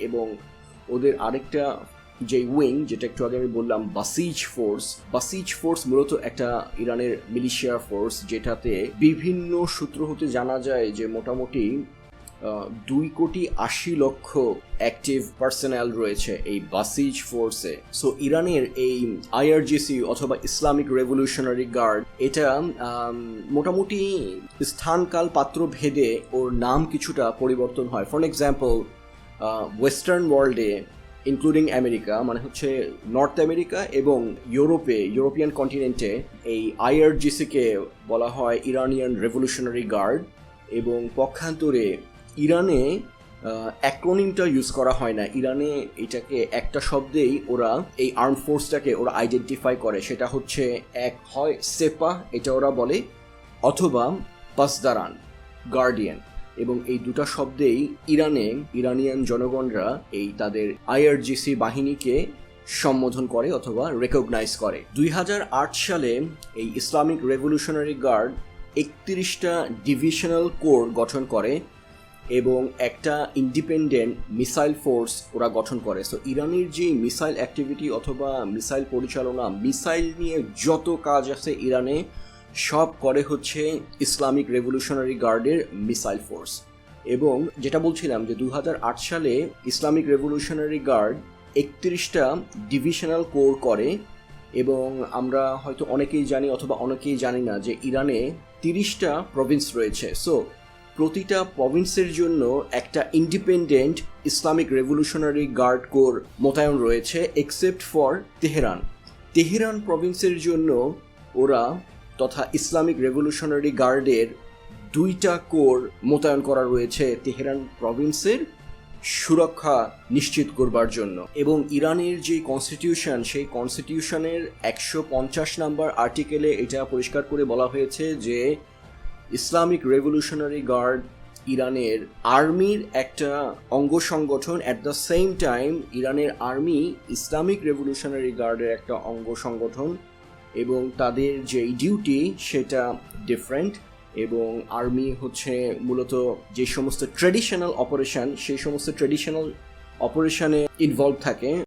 এবং ওদের আরেকটা যে উইং, যেটা একটু আগে আমি বললাম বাসিজ ফোর্স মূলত একটা ইরানের মিলিশিয়া ফোর্স, যেটাতে বিভিন্ন সূত্র হতে জানা যায় যে মোটামুটি 2,80,00,000 অ্যাক্টিভ পার্সোনাল রয়েছে এই বাসিজ ফোর্সে। সো ইরানের এই আইআরজিসি অথবা ইসলামিক রেভলিউশনারি গার্ড, এটা মোটামুটি স্থানকাল পাত্র ভেদে ওর নাম কিছুটা পরিবর্তন হয়। ফর এক্সাম্পল, ওয়েস্টার্ন ওয়ার্ল্ডে ইনক্লুডিং আমেরিকা, মানে হচ্ছে নর্থ আমেরিকা এবং ইউরোপিয়ান কন্টিনেন্টে এই আইআরজিসিকে বলা হয় ইরানিয়ান রেভলিউশনারি গার্ড, এবং পক্ষান্তরে ইরানে অ্যাক্রোনিমটা ইউজ করা হয় না। ইরানে এটাকে একটা শব্দেই ওরা এই আর্ম ফোর্সটাকে ওরা আইডেন্টিফাই করে, সেটা হচ্ছে হয় সেপা, এটা ওরা বলে, অথবা পাসদারান, গার্ডিয়ান। এবং এই দুটো শব্দেই ইরানিয়ান জনগণরা এই তাদের আইআরজিসি বাহিনীকে সম্বোধন করে অথবা রেকগনাইজ করে। 2008 সালে এই ইসলামিক রেভলিউশনারি গার্ড 31টা ডিভিশনাল কোর গঠন করে এবং একটা ইন্ডিপেন্ডেন্ট মিসাইল ফোর্স ওরা গঠন করে। সো ইরানের যে মিসাইল অ্যাক্টিভিটি অথবা মিসাইল পরিচালনা, মিসাইল নিয়ে যত কাজ আছে ইরানে, সব করে হচ্ছে ইসলামিক রেভলিউশনারি গার্ডের মিসাইল ফোর্স। এবং যেটা বলছিলাম যে 2008 সালে ইসলামিক রেভলিউশনারি গার্ড 31টা ডিভিশনাল কোর করে, এবং আমরা হয়তো অনেকেই জানি অথবা অনেকেই জানি না যে ইরানে 30টা প্রভিন্স রয়েছে। সো প্রতিটা প্রভিন্সের জন্য একটা independent Islamic revolutionary guard corps মোতায়েন রয়েছে, এক্সেপ্ট ফর তেহরান প্রভিন্সের জন্য ওরা তথা ইসলামিক রেভলিউশনারি গার্ডের 2টা কোর মোতায়েন করা রয়েছে তেহরান প্রভিন্সের সুরক্ষা নিশ্চিত করবার জন্য। এবং ইরানের যে কনস্টিটিউশন, সেই কনস্টিটিউশনের 150 নম্বর আর্টিকেলে এটা পরিষ্কার করে বলা হয়েছে যে ইসলামিক রেভলিউশনারি গার্ড ইরানের আর্মির একটা অঙ্গ সংগঠন, অ্যাট দ্য সেম টাইম ইরানের আর্মি ইসলামিক রেভলিউশনারি গার্ডের একটা অঙ্গ সংগঠন, এবং তাদের যেই ডিউটি সেটা ডিফারেন্ট। এবং আর্মি হচ্ছে মূলত যে সমস্ত ট্র্যাডিশনাল অপারেশন, সেই সমস্ত ট্র্যাডিশনাল অপারেশনে ইনভলভ থাকে।